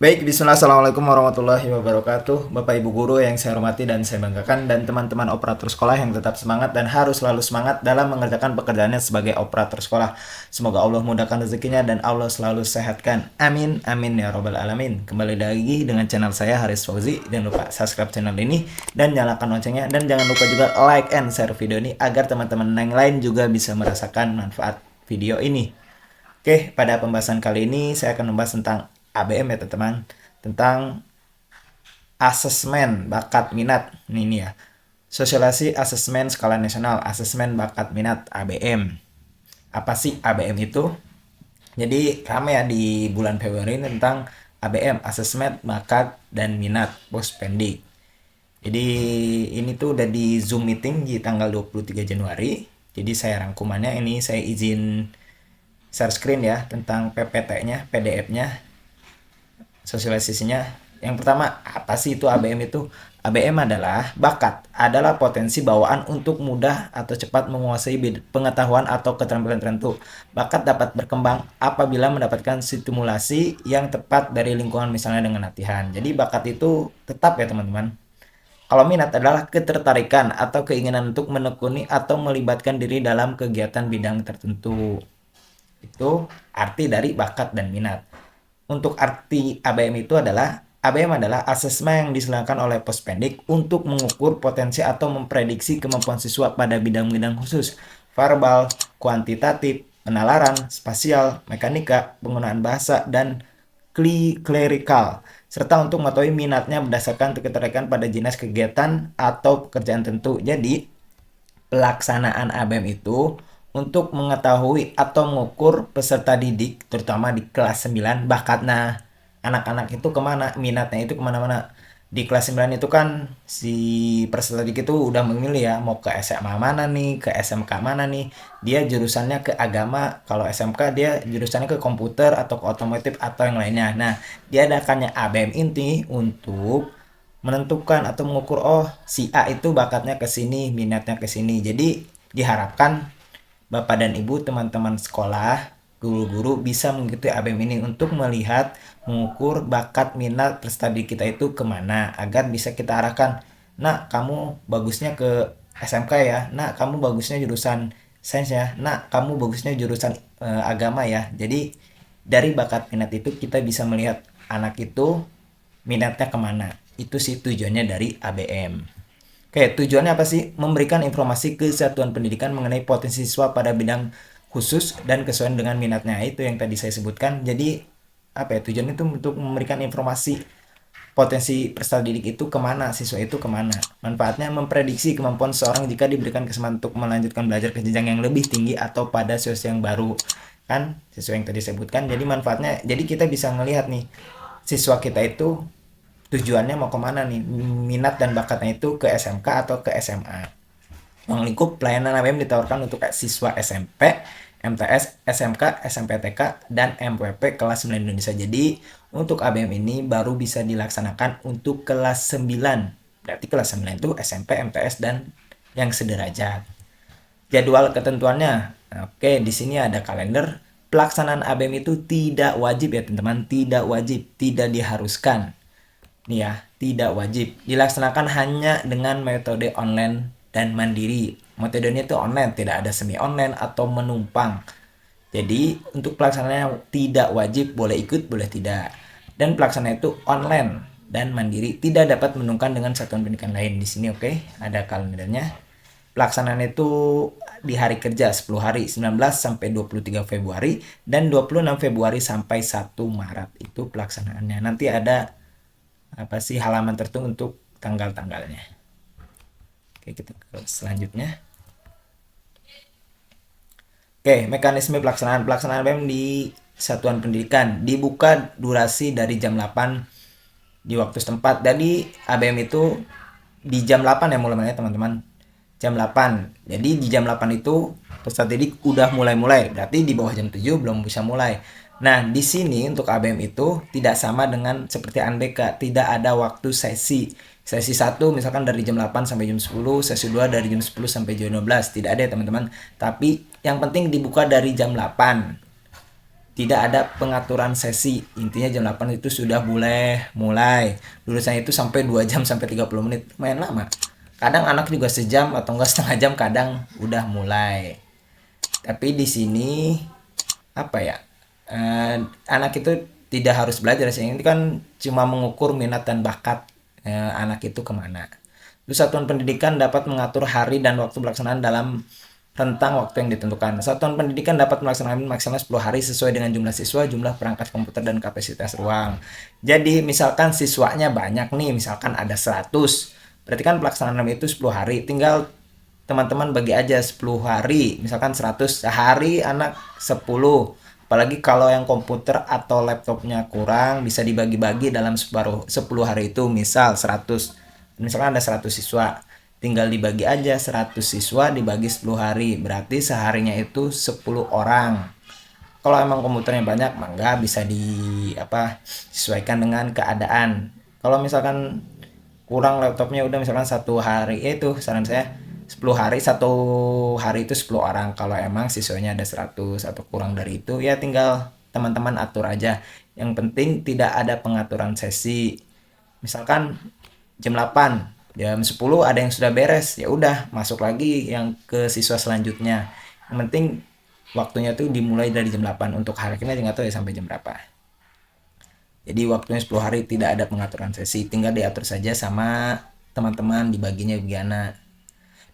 Baik, bismillah, assalamualaikum warahmatullahi wabarakatuh. Bapak Ibu Guru yang saya hormati dan saya banggakan, dan teman-teman operator sekolah yang tetap semangat dan harus selalu semangat dalam mengerjakan pekerjaannya sebagai operator sekolah. Semoga Allah mudahkan rezekinya dan Allah selalu sehatkan. Amin, amin ya robbal alamin. Kembali lagi dengan channel saya Haris Fauzi. Jangan lupa subscribe channel ini dan nyalakan loncengnya, dan jangan lupa juga like and share video ini agar teman-teman yang lain juga bisa merasakan manfaat video ini. Oke, pada pembahasan kali ini saya akan membahas tentang ABM ya teman-teman, tentang asesmen bakat minat. Ini ya, sosialisasi asesmen skala nasional, asesmen bakat minat ABM. Apa sih ABM itu? Jadi ramai ya di bulan Februari ini tentang ABM, asesmen bakat dan minat pospendik. Jadi ini tuh udah di Zoom meeting di tanggal 23 Januari. Jadi saya rangkumannya ini, saya izin share screen ya tentang PPT-nya, PDF-nya, sosialisasinya. Yang pertama, apa sih itu ABM itu? ABM adalah bakat, adalah potensi bawaan untuk mudah atau cepat menguasai pengetahuan atau keterampilan tertentu. Bakat dapat berkembang apabila mendapatkan stimulasi yang tepat dari lingkungan, misalnya dengan latihan. Jadi bakat itu tetap ya teman-teman. Kalau minat adalah ketertarikan atau keinginan untuk menekuni atau melibatkan diri dalam kegiatan bidang tertentu. Itu arti dari bakat dan minat. Untuk arti ABM adalah asesmen yang diselenggarakan oleh Pospendik untuk mengukur potensi atau memprediksi kemampuan siswa pada bidang-bidang khusus, verbal, kuantitatif, penalaran, spasial, mekanika, penggunaan bahasa, dan klerikal, serta untuk mengetahui minatnya berdasarkan ketertarikan pada jenis kegiatan atau pekerjaan tentu. Jadi, pelaksanaan ABM itu untuk mengetahui atau mengukur peserta didik, terutama di kelas 9, bakatnya anak-anak itu kemana, minatnya itu kemana-mana. Di kelas 9 itu kan si peserta didik itu udah memilih ya, mau ke SMA mana nih, ke SMK mana nih. Dia jurusannya ke agama, kalau SMK dia jurusannya ke komputer atau ke otomotif atau yang lainnya. Nah, dia adakannya ABM ini untuk menentukan atau mengukur, oh si A itu bakatnya ke sini, minatnya ke sini. Jadi diharapkan Bapak dan Ibu, teman-teman sekolah, guru-guru bisa mengikuti ABM ini untuk melihat, mengukur bakat minat peserta didik kita itu kemana, agar bisa kita arahkan. Nah, kamu bagusnya ke SMK ya. Nah, kamu bagusnya jurusan sains ya. Nah, kamu bagusnya jurusan agama ya. Jadi dari bakat minat itu kita bisa melihat anak itu minatnya kemana. Itu sih tujuannya dari ABM. Oke, tujuannya apa sih? Memberikan informasi ke satuan pendidikan mengenai potensi siswa pada bidang khusus dan kesesuaian dengan minatnya. Itu yang tadi saya sebutkan. Jadi, apa ya? Tujuannya itu untuk memberikan informasi potensi peserta didik itu kemana, siswa itu kemana. Manfaatnya memprediksi kemampuan seseorang jika diberikan kesempatan untuk melanjutkan belajar ke jenjang yang lebih tinggi atau pada siswa yang baru. Kan, sesuai yang tadi saya sebutkan. Jadi manfaatnya, jadi kita bisa melihat nih, siswa kita itu tujuannya mau kemana nih, minat dan bakatnya itu ke SMK atau ke SMA. Ruang lingkup pelayanan ABM ditawarkan untuk siswa SMP, MTS, SMK, SMPTK, dan MPP kelas 9 Indonesia. Jadi untuk ABM ini baru bisa dilaksanakan untuk kelas 9. Berarti kelas 9 itu SMP, MTS, dan yang sederajat. Jadwal ketentuannya. Oke, di sini ada kalender. Pelaksanaan ABM itu tidak wajib ya teman-teman, tidak wajib, tidak diharuskan. Nih ya, tidak wajib. Dilaksanakan hanya dengan metode online dan mandiri. Metodenya itu online, tidak ada semi online atau menumpang. Jadi untuk pelaksanaannya tidak wajib, boleh ikut, boleh tidak. Dan pelaksanaan itu online dan mandiri, tidak dapat menungkan dengan satuan pendidikan lain. Di sini oke, ada kalendernya. Pelaksanaan itu di hari kerja 10 hari, 19 sampai 23 Februari dan 26 Februari sampai 1 Maret itu pelaksanaannya. Nanti ada apa sih halaman tertentu untuk tanggal-tanggalnya. Oke, kita ke selanjutnya. Oke, mekanisme pelaksanaan ABM di satuan pendidikan dibuka durasi dari jam 8 di waktu setempat. Jadi ABM itu di jam 8 ya mulainya teman-teman. Jam 8. Jadi di jam 8 itu peserta didik udah mulai. Berarti di bawah jam 7 belum bisa mulai. Nah, di sini untuk ABM itu tidak sama dengan seperti ANBK, tidak ada waktu sesi. Sesi 1 misalkan dari jam 8 sampai jam 10, sesi 2 dari jam 10 sampai jam 12, tidak ada ya teman-teman. Tapi yang penting dibuka dari jam 8. tidak ada pengaturan sesi. Intinya jam 8 itu sudah mulai. Lulusannya itu sampai 2 jam sampai 30 menit. Lumayan lama. Kadang anak juga sejam atau enggak setengah jam kadang udah mulai. Tapi di sini apa ya? Anak itu tidak harus belajar sih. Ini kan cuma mengukur minat dan bakat anak itu kemana. Terus satuan pendidikan dapat mengatur hari dan waktu pelaksanaan dalam rentang waktu yang ditentukan. Satuan pendidikan dapat melaksanakan maksimal 10 hari sesuai dengan jumlah siswa, jumlah perangkat komputer, dan kapasitas ruang. Jadi misalkan siswanya banyak nih, misalkan ada 100. Berarti kan pelaksanaan itu 10 hari. Tinggal teman-teman bagi aja 10 hari. Misalkan 100 sehari anak 10. Apalagi kalau yang komputer atau laptopnya kurang, bisa dibagi-bagi dalam 10 hari itu. Misal 100. Misalkan ada 100 siswa, tinggal dibagi aja 100 siswa dibagi 10 hari, berarti seharinya itu 10 orang. Kalau emang komputernya banyak mangga bisa disesuaikan dengan keadaan. Kalau misalkan kurang laptopnya, udah misalkan 1 hari itu saran saya 10 hari, 1 hari itu 10 orang. Kalau emang siswanya ada 100 atau kurang dari itu ya tinggal teman-teman atur aja. Yang penting tidak ada pengaturan sesi. Misalkan jam 8, jam 10 ada yang sudah beres, ya udah masuk lagi yang ke siswa selanjutnya. Yang penting waktunya tuh dimulai dari jam 8. Untuk hari ini nggak tahu ya sampai jam berapa. Jadi waktunya 10 hari, tidak ada pengaturan sesi, tinggal diatur saja sama teman-teman dibaginya gimana.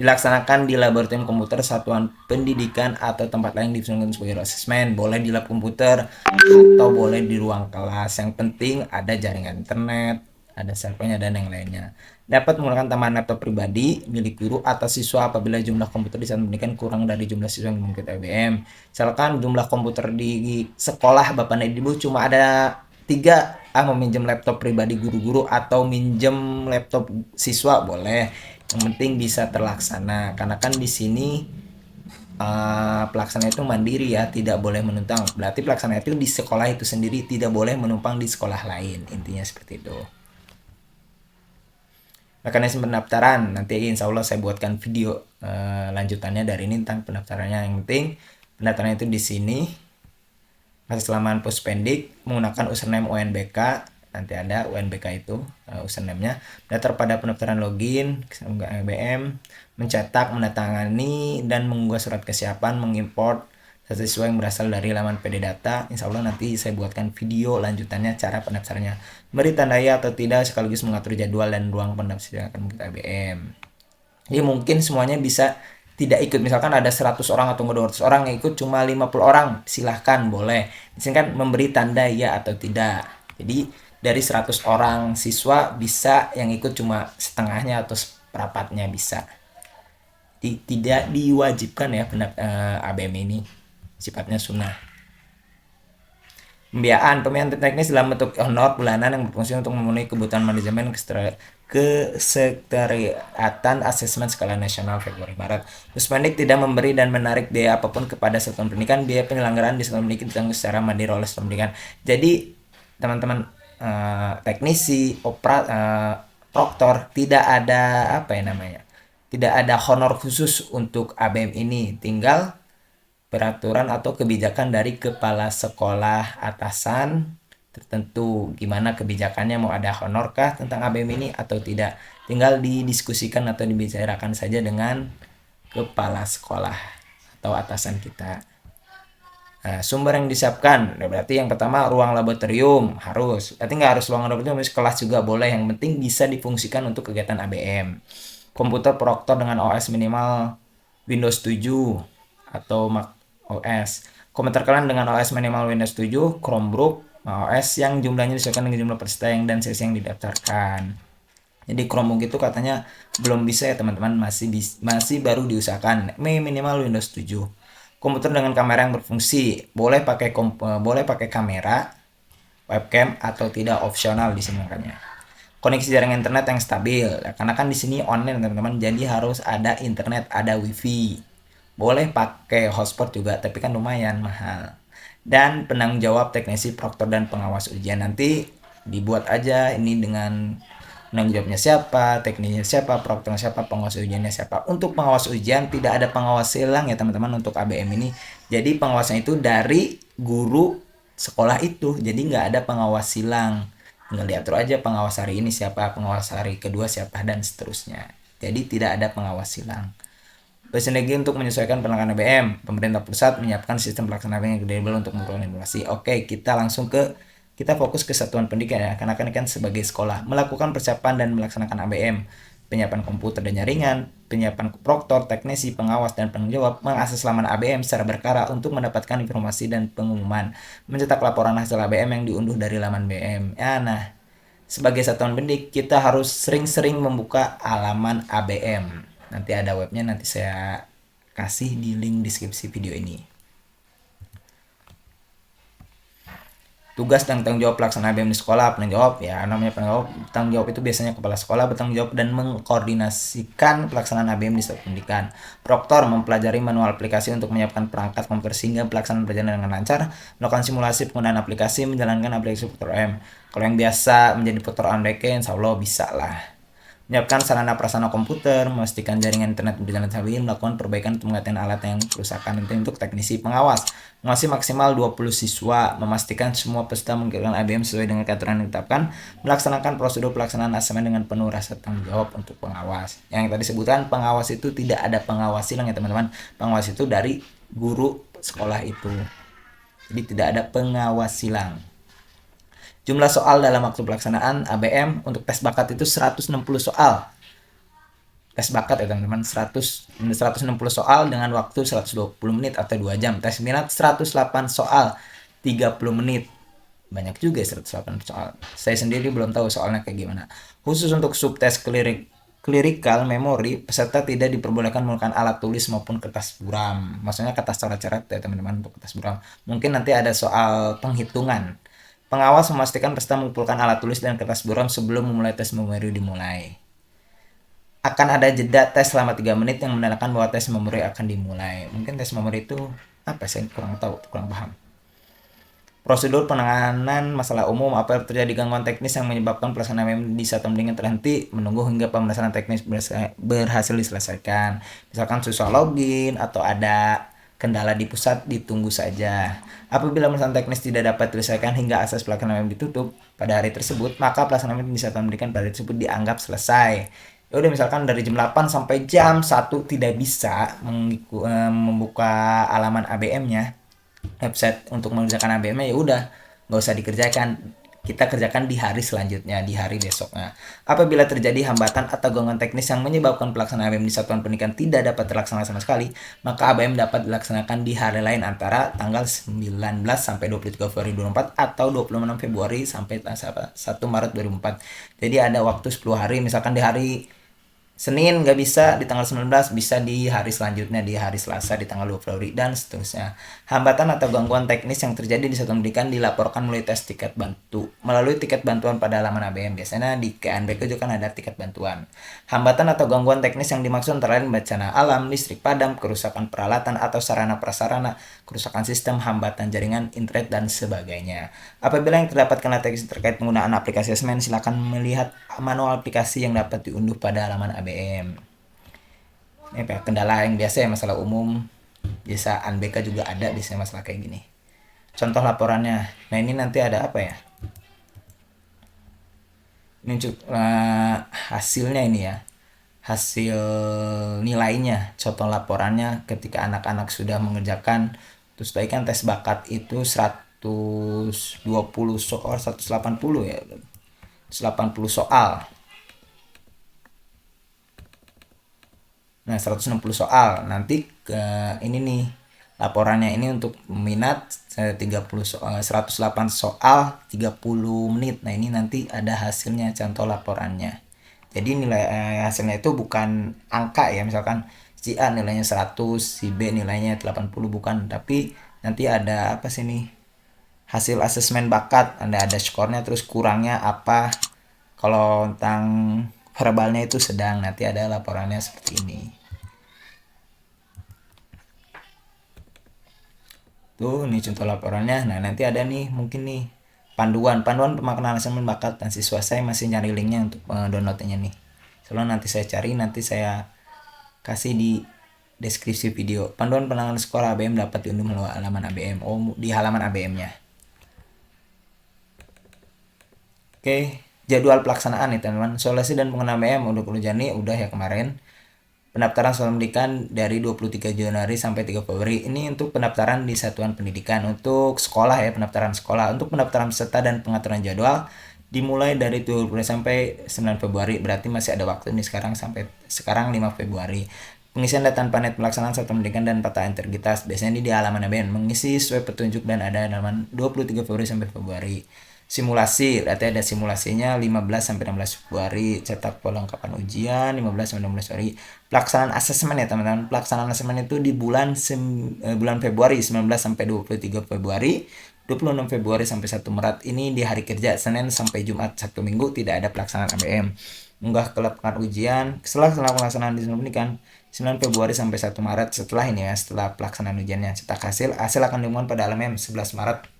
Dilaksanakan di laboratorium komputer satuan pendidikan atau tempat lain difungsikan sebagai asesmen. Boleh di lab komputer atau boleh di ruang kelas. Yang penting ada jaringan internet, ada servernya, dan yang lainnya. Dapat menggunakan tambahan laptop pribadi milik guru atau siswa apabila jumlah komputer di satuan pendidikan kurang dari jumlah siswa yang dimiliki ABM. Misalkan jumlah komputer di sekolah Bapak dan Ibu cuma ada 3, mau minjem laptop pribadi guru-guru atau minjem laptop siswa boleh. Yang penting bisa terlaksana, karena kan di sini pelaksana itu mandiri ya, tidak boleh menumpang. Berarti pelaksana itu di sekolah itu sendiri, tidak boleh menumpang di sekolah lain. Intinya seperti itu. Mekanisme pendaftaran nanti insya Allah saya buatkan video lanjutannya dari ini tentang pendaftarannya. Yang penting pendaftarannya itu di sini. Masa selama puspendik menggunakan username UNBK, nanti ada UNBK itu username-nya. Daftar pada pendaftaran login ABM, mencetak, menandatangani, dan mengunggah surat kesiapan mengimport siswa yang berasal dari laman PD Data. Insya Allah nanti saya buatkan video lanjutannya cara pendaftarannya. Beri tanda ya atau tidak, sekaligus mengatur jadwal dan ruang pendaftaran ABM. Jadi mungkin semuanya bisa tidak ikut, misalkan ada 100 orang atau 200 orang yang ikut, cuma 50 orang silahkan boleh. Di sini kan memberi tanda ya atau tidak. Jadi dari 100 orang siswa bisa yang ikut cuma setengahnya atau seperempatnya bisa. Jadi tidak diwajibkan ya ABM ini, sifatnya sunnah. Pembiayaan teknis dalam bentuk honor bulanan yang berfungsi untuk memenuhi kebutuhan manajemen kesekretariatan asesmen skala nasional Februari Maret. Puspendik tidak memberi dan menarik biaya apapun kepada satuan pendidikan. Biaya penyelenggaraan di satuan pendidikan ditanggung secara mandiri oleh satuan pendidikan. Jadi teman-teman teknisi, proktor tidak ada tidak ada honor khusus untuk ABM ini. Tinggal peraturan atau kebijakan dari kepala sekolah atasan tertentu, gimana kebijakannya, mau ada honor kah tentang ABM ini atau tidak, tinggal didiskusikan atau dibicarakan saja dengan kepala sekolah atau atasan kita. Sumber yang disiapkan, berarti yang pertama ruang laboratorium harus, berarti nggak harus ruang laboratorium, kelas juga boleh, yang penting bisa difungsikan untuk kegiatan ABM. Komputer proktor dengan OS minimal Windows 7 atau Mac OS. Komputer kalian dengan OS minimal Windows 7, Chromebook, OS yang jumlahnya disesuaikan dengan jumlah peserta dan sesi yang didaftarkan. Jadi Chromebook itu katanya belum bisa ya teman-teman, masih baru diusahakan. Minimal Windows 7. Komputer dengan kamera yang berfungsi, boleh pakai kamera, webcam atau tidak, opsional di sini makanya. Koneksi jaringan internet yang stabil, karena kan di sini online teman-teman, jadi harus ada internet, ada wifi. Boleh pakai hotspot juga, tapi kan lumayan mahal. Dan penanggung jawab teknisi, proktor, dan pengawas ujian. Nanti dibuat aja ini dengan penanggung jawabnya siapa, teknisnya siapa, proktornya siapa, pengawas ujiannya siapa. Untuk pengawas ujian tidak ada pengawas silang ya teman-teman untuk ABM ini. Jadi pengawasnya itu dari guru sekolah itu. Jadi nggak ada pengawas silang. Tinggal diatur aja pengawas hari ini siapa, pengawas hari kedua siapa, dan seterusnya. Jadi tidak ada pengawas silang. Bersinergi untuk menyesuaikan pelaksanaan ABM. Pemerintah pusat menyiapkan sistem pelaksanaan ABM yang kredibel untuk memperoleh informasi. Oke, kita fokus ke satuan pendidikan ya, karena kan sebagai sekolah melakukan persiapan dan melaksanakan ABM, penyiapan komputer dan jaringan, penyiapan proktor, teknisi, pengawas dan penanggung jawab, mengakses laman ABM secara berkala untuk mendapatkan informasi dan pengumuman, mencetak laporan hasil ABM yang diunduh dari laman ABM. Ya, nah, sebagai satuan pendidik kita harus sering-sering membuka halaman ABM. Nanti ada webnya, nanti saya kasih di link deskripsi video ini. Tugas dan tanggung jawab pelaksanaan ABM di sekolah. Penanggung jawab ya, namanya tanggung jawab itu biasanya kepala sekolah bertanggung jawab dan mengkoordinasikan pelaksanaan ABM di satuan pendidikan. Proktor mempelajari manual aplikasi untuk menyiapkan perangkat komputer sehingga pelaksanaan berjalan dengan lancar, melakukan simulasi penggunaan aplikasi, menjalankan aplikasi Proktor M. Kalau yang biasa menjadi Proktor AMDK, insya Allah bisa lah. Menyiapkan sarana prasarana komputer, memastikan jaringan internet berjalan stabil, melakukan perbaikan untuk menggantikan alat yang kerusakan. Itu untuk teknisi pengawas. Mengawasi maksimal 20 siswa, memastikan semua peserta mengerjakan ABM sesuai dengan aturan yang ditetapkan, melaksanakan prosedur pelaksanaan asesmen dengan penuh rasa tanggung jawab untuk pengawas. Yang tadi sebutkan, pengawas itu tidak ada pengawas silang ya teman-teman. Pengawas itu dari guru sekolah itu. Jadi tidak ada pengawas silang. Jumlah soal dalam waktu pelaksanaan ABM untuk tes bakat itu 160 soal. Tes bakat ya teman-teman, 160 soal dengan waktu 120 menit atau 2 jam. Tes minat 108 soal, 30 menit. Banyak juga 108 soal. Saya sendiri belum tahu soalnya kayak gimana. Khusus untuk subtes clerical memory, peserta tidak diperbolehkan menggunakan alat tulis maupun kertas buram. Maksudnya kertas coret-coret ya teman-teman, untuk kertas buram. Mungkin nanti ada soal penghitungan. Pengawas memastikan peserta mengumpulkan alat tulis dan kertas buram sebelum memulai tes memori dimulai. Akan ada jeda tes selama 3 menit yang menandakan bahwa tes memori akan dimulai. Mungkin tes memori itu apa, saya kurang tahu, kurang paham. Prosedur penanganan masalah umum. Apa terjadi gangguan teknis yang menyebabkan pelaksanaan ABM di satuan pendidikan terhenti, menunggu hingga pemeriksaan teknis berhasil diselesaikan. Misalkan susah login atau ada kendala di pusat, ditunggu saja. Apabila pemeriksaan teknis tidak dapat diselesaikan hingga akses pelaksanaan ABM ditutup pada hari tersebut, maka pelaksanaan ABM di satuan pendidikan pada hari tersebut dianggap selesai. Ya udah, misalkan dari jam 8 sampai jam 1 tidak bisa membuka halaman ABM-nya, website untuk mengerjakan ABM-nya, ya udah nggak usah dikerjakan, kita kerjakan di hari selanjutnya, di hari besoknya. Apabila terjadi hambatan atau gangguan teknis yang menyebabkan pelaksanaan ABM di satuan pendidikan tidak dapat terlaksana sama sekali, maka ABM dapat dilaksanakan di hari lain antara tanggal 19 sampai 23 Februari 2024 atau 26 Februari sampai 1 Maret 2024. Jadi ada waktu 10 hari, misalkan di hari Senin nggak bisa di tanggal 19, bisa di hari selanjutnya, di hari Selasa di tanggal 20 Februari, dan seterusnya. Hambatan atau gangguan teknis yang terjadi di satuan pendidikan dilaporkan melalui tes tiket bantuan pada halaman ABM. Biasanya di KNBK juga kan ada tiket bantuan. Hambatan atau gangguan teknis yang dimaksud antara lain bencana alam, listrik padam, kerusakan peralatan atau sarana prasarana, kerusakan sistem, hambatan jaringan, internet, dan sebagainya. Apabila yang terdapat kendala teknis terkait penggunaan aplikasi asesmen, silakan melihat manual aplikasi yang dapat diunduh pada halaman ABM. Ini kendala yang biasa ya, masalah umum. Biasa ANBK juga ada biasanya masalah kayak gini. Contoh laporannya. Nah ini nanti ada apa ya? Ini hasilnya ini ya. Hasil nilainya, contoh laporannya ketika anak-anak sudah mengerjakan. Terus tadi kan tes bakat itu 120 soal, 180 ya. 180 soal. Nah, 160 soal. Nanti ke ini nih laporannya ini untuk minat 30 soal, 108 soal 30 menit. Nah, ini nanti ada hasilnya, contoh laporannya. Jadi nilai hasilnya itu bukan angka ya, misalkan si A nilainya 100, si B nilainya 80, bukan, tapi nanti ada apa sih nih? Hasil asesmen bakat, ada skornya, terus kurangnya apa. Kalau tentang verbalnya itu sedang, nanti ada laporannya seperti ini. Tuh, ini contoh laporannya. Nah, nanti ada nih, mungkin nih, panduan pemaknaan asesmen bakat, dan siswa saya masih nyari linknya untuk downloadnya nih. Soalnya nanti saya cari, nanti saya kasih di deskripsi video. Panduan penanganan skor ABM dapat diunduh melalui halaman ABM. Oh, di halaman ABM-nya. Oke, jadwal pelaksanaan nih teman-teman. Solusi dan pengguna ABM udah perlu jani udah ya kemarin. Pendaftaran soal pendidikan dari 23 Januari sampai 3 Februari. Ini untuk pendaftaran di satuan pendidikan. Untuk sekolah ya, pendaftaran sekolah. Untuk pendaftaran peserta dan pengaturan jadwal dimulai dari 20 sampai 9 Februari. Berarti masih ada waktu nih sekarang sampai sekarang 5 Februari. Pengisian data panet pelaksanaan satuan pendidikan dan peta integritas. Biasanya ini di halaman ABM. Mengisi sesuai petunjuk dan ada halaman 23 Februari sampai Februari. Simulasi, berarti ada simulasinya 15 sampai 16 Februari, cetak perlengkapan ujian 15 sampai 16 Februari. Pelaksanaan asesmen ya teman-teman. Pelaksanaan asesmen itu di bulan Februari 19 sampai 23 Februari, 26 Februari sampai 1 Maret. Ini di hari kerja Senin sampai Jumat, Sabtu Minggu tidak ada pelaksanaan ABM. Unggah kelengkapan ujian setelah pelaksanaan di pendidikan 9 Februari sampai 1 Maret setelah ini ya, setelah pelaksanaan ujiannya. Cetak hasil akan diumumkan pada ALM 11 Maret.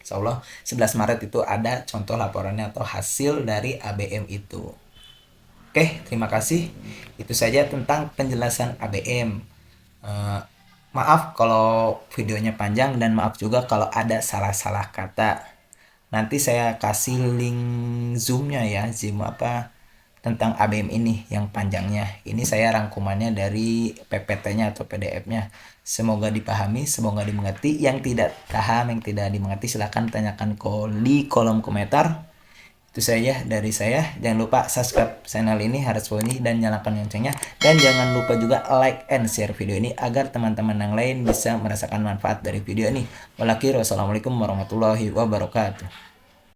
Insya Allah 11 Maret itu ada contoh laporannya atau hasil dari ABM itu. Oke, terima kasih. Itu saja tentang penjelasan ABM. Maaf kalau videonya panjang dan maaf juga kalau ada salah-salah kata. Nanti saya kasih link Zoom-nya ya, Zoom apa tentang ABM ini yang panjangnya. Ini saya rangkumannya dari PPT-nya atau PDF-nya. Semoga dipahami, semoga dimengerti. Yang tidak paham, yang tidak dimengerti silahkan tanyakan di kolom komentar. Itu saja dari saya. Jangan lupa subscribe channel ini harus ini dan nyalakan loncengnya. Dan jangan lupa juga like and share video ini agar teman-teman yang lain bisa merasakan manfaat dari video ini. Wassalamualaikum warahmatullahi wabarakatuh.